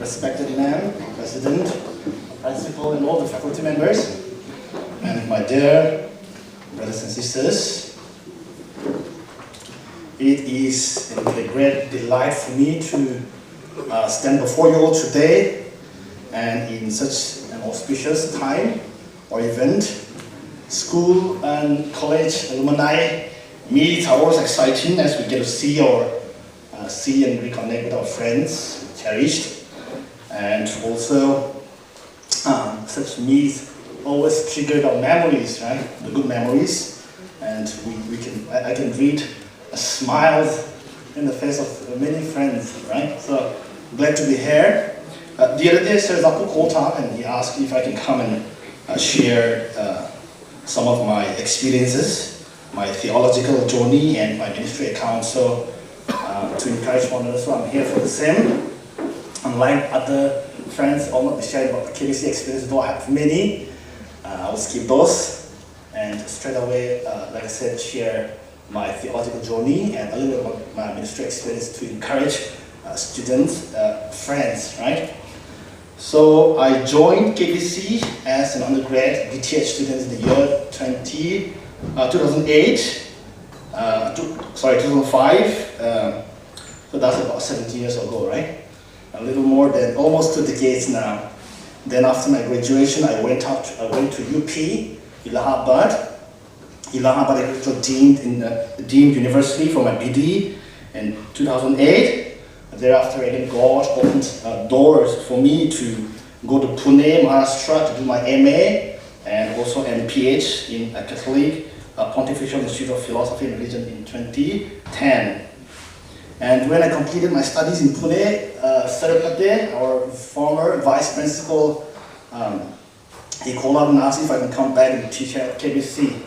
respected ma'am, president, principal, and all the faculty members, and my dear brothers and sisters. It is a great delight for me to stand before you all today, and in such an auspicious time or event. School and college alumni meet are always exciting as we get to see and reconnect with our friends, cherished, and also such meets always triggered our memories, right? The good memories, and I can read a smile in the face of many friends, right? So glad to be here. The other day, Surjay Sapkota, and he asked if I can come and share some of my experiences, my theological journey, and my ministry account. So to encourage one another, so I'm here for the same. Unlike other friends, I'll not be sharing about the KBC experience, though I have many. I'll skip those and straight away, like I said, share my theological journey and a little bit about my ministry experience to encourage students, friends, right? So I joined KBC as an undergrad DTH student in the year 2008, 2005. So that's about 17 years ago, right? A little more than almost 2 decades now. Then after my graduation, I went to UP, Allahabad. I got deemed in the deemed university for my BD in 2008. Thereafter, again, God opened doors for me to go to Pune, Maharashtra to do my MA and also MPH in a Catholic Pontifical Institute of Philosophy and Religion in 2010. And when I completed my studies in Pune, Sarapate, our former vice principal, he called up and asked if I can come back and teach at KBC.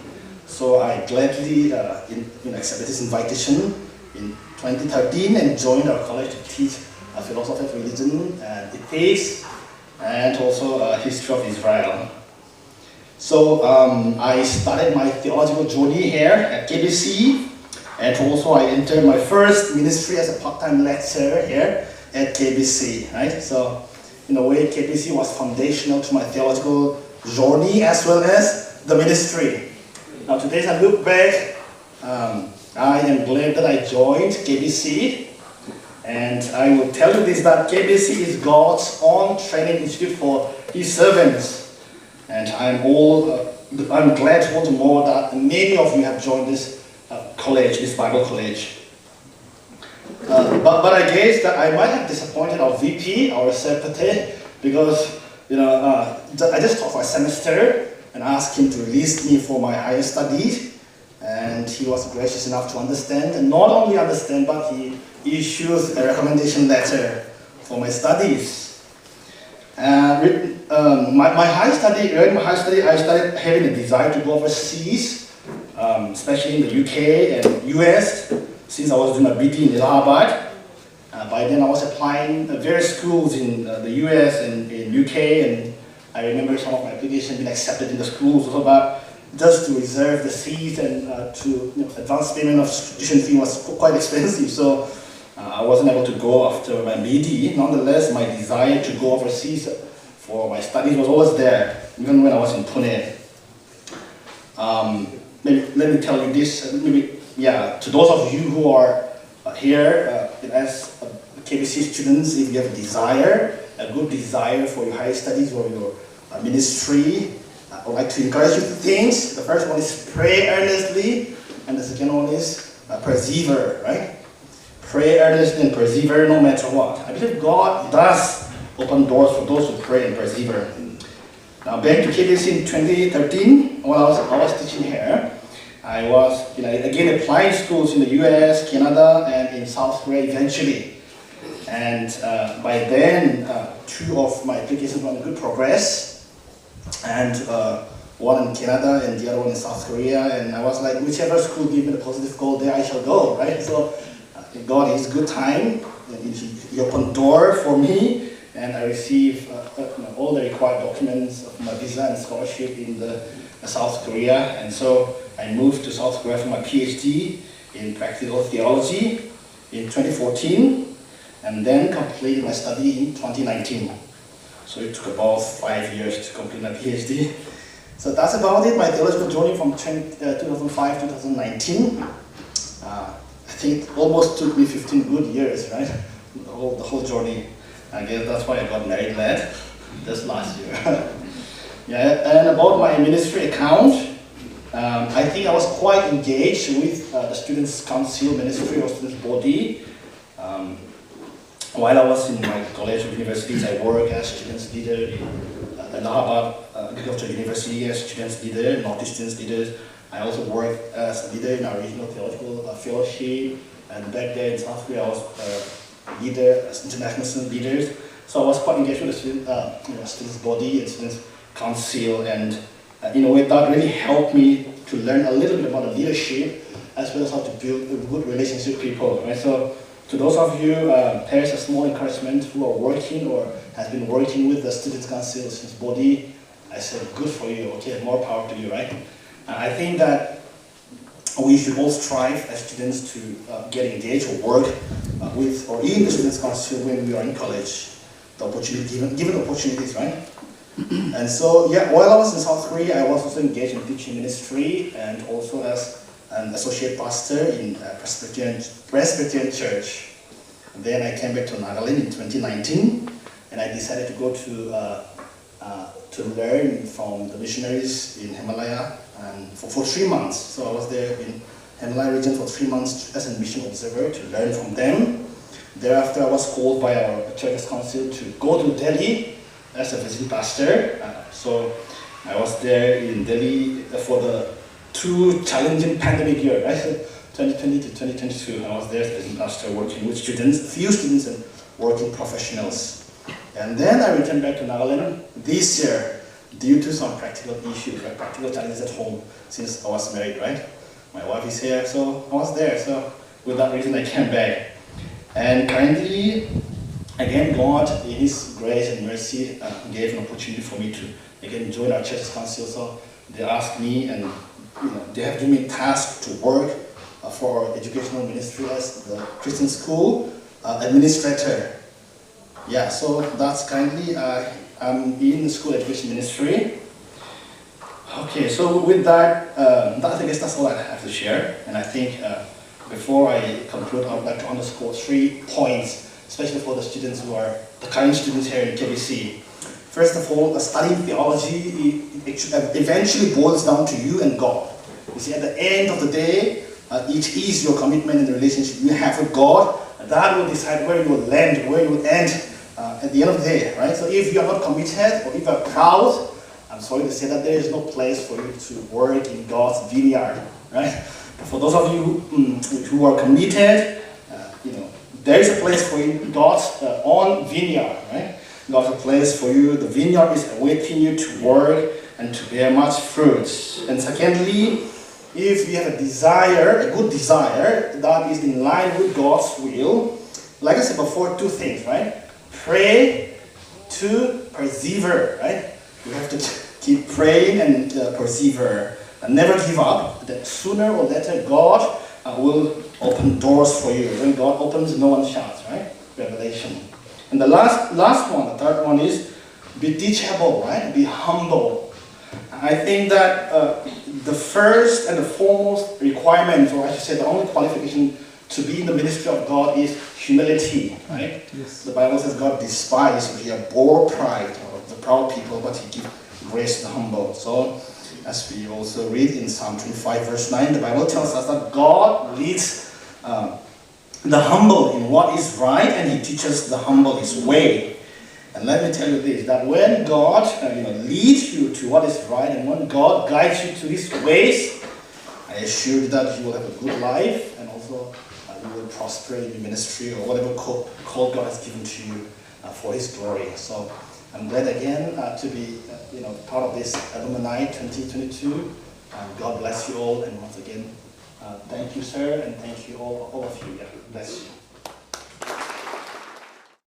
So I gladly accepted his invitation in 2013 and joined our college to teach philosophy of religion and ethics and also history of Israel. So I started my theological journey here at KBC, and also I entered my first ministry as a part-time lecturer here at KBC, right? So in a way, KBC was foundational to my theological journey as well as the ministry. Now today, as I look back, I am glad that I joined KBC, and I will tell you this, that KBC is God's own training institute for His servants, and I'm glad to know that many of you have joined this college, this Bible college. But I guess that I might have disappointed our VP, our secretary, because I just taught for a semester and asked him to release me for my higher studies. And he was gracious enough to understand, and not only understand, but he issues a recommendation letter for my studies. My high study, I started having a desire to go overseas, especially in the UK and US, since I was doing my BD in Allahabad. By then I was applying various schools in the US and in UK, and I remember some of my applications being accepted in the schools, but just to reserve the seat and advance payment of tuition fee was quite expensive, so I wasn't able to go after my BD. Nonetheless, my desire to go overseas for my studies was always there, even when I was in Pune. Let me tell you this, to those of you who are here as KBC students, if you have a good desire for your higher studies or your ministry, I would like to encourage you 2 things. The first one is pray earnestly, and the second one is persevere, right? Pray earnestly and persevere no matter what. I believe God does open doors for those who pray and persevere. Now back to KBC in 2013, when I was teaching here, I was again applying schools in the US, Canada, and in South Korea eventually. And by then, 2 of my applications were in good progress. And one in Canada and the other one in South Korea, and I was like, whichever school gives me the positive goal, there I shall go, right? So God is good time, and He opened door for me, and I received all the required documents of my visa and scholarship in the South Korea, and so I moved to South Korea for my PhD in practical theology in 2014. and then completed my study in 2019. So it took about 5 years to complete my PhD. So that's about it, my theological journey from 2005 to 2019. I think it almost took me 15 good years, right? The whole journey. I guess that's why I got married late this last year. Yeah, and about my ministry account, I think I was quite engaged with the Students' Council ministry or Students' Body. While I was in my college or universities, I worked as students leader in Allahabad Agricultural University as students leader, Northeast students leaders. I also worked as a leader in our regional theological fellowship, and back there in South Korea I was a leader as international student leaders. So I was quite engaged with the Students' Body and Students' Council, and in a way that really helped me to learn a little bit about the leadership as well as how to build a good relationship with people. Right? So to those of you, here's a small encouragement who are working or has been working with the Students' Council, Students' Body. I said, good for you, okay, more power to you, right? I think that we should all strive as students to get engaged or work with or in the Students' Council when we are in college. The opportunity, given opportunities, right? And so, yeah, while I was in South Korea, I was also engaged in teaching ministry and also as an associate pastor in Presbyterian Church. And then I came back to Nagaland in 2019, and I decided to go to learn from the missionaries in Himalaya and for 3 months. So I was there in Himalaya region for 3 months as a mission observer to learn from them. Thereafter, I was called by our Church's Council to go to Delhi as a visiting pastor. So I was there in Delhi for the 2 challenging pandemic year, right? 2020 to 2022. I was there as a visiting pastor working with students, few students and working professionals. And then I returned back to Nagaland this year due to some practical issues, right? Practical challenges at home since I was married, right? My wife is here, so I was there. So with that reason, I came back. And currently, again, God, in His grace and mercy, gave an opportunity for me to, again, join our Church's Council. So they asked me, and they have given me a task to work for our educational ministry as the Christian school administrator. Yeah, so that's currently, I'm in the school education ministry. Okay, so with that, I guess that's all I have to share. And I think before I conclude, I would like to underscore 3 points, especially for the students who are the current students here in KBC. First of all, studying theology eventually boils down to you and God. You see, at the end of the day, it is your commitment and the relationship you have with God that will decide where you will land, where you will end at the end of the day, right? So if you are not committed or if you are proud, I'm sorry to say that there is no place for you to work in God's vineyard, right? But for those of you who are committed, there is a place for you in God's own vineyard, right? God's a place for you. The vineyard is awaiting you to work and to bear much fruit. And secondly, if you have a desire, a good desire, that is in line with God's will, like I said before, 2 things, right? Pray to persevere, right? You have to keep praying and persevere. And never give up. That sooner or later, God will open doors for you. When God opens, no one shuts, right? Revelation. And the last one, the third one is be teachable, right? Be humble. I think that the first and the foremost requirement, or I should say the only qualification to be in the ministry of God is humility, right? Yes. The Bible says God despises or He abhors pride or the proud people, but He gives grace to the humble. So, as we also read in Psalm 25 verse 9, the Bible tells us that God leads the humble in what is right, and He teaches the humble His way. And let me tell you this, that when God leads you to what is right, and when God guides you to His ways, I assure you that you will have a good life, and also you will prosper in your ministry or whatever call God has given to you for His glory. So I'm glad again to be part of this Alumni 2022. God bless you all, and once again, thank you, sir, and thank you all of you. Yeah, bless you.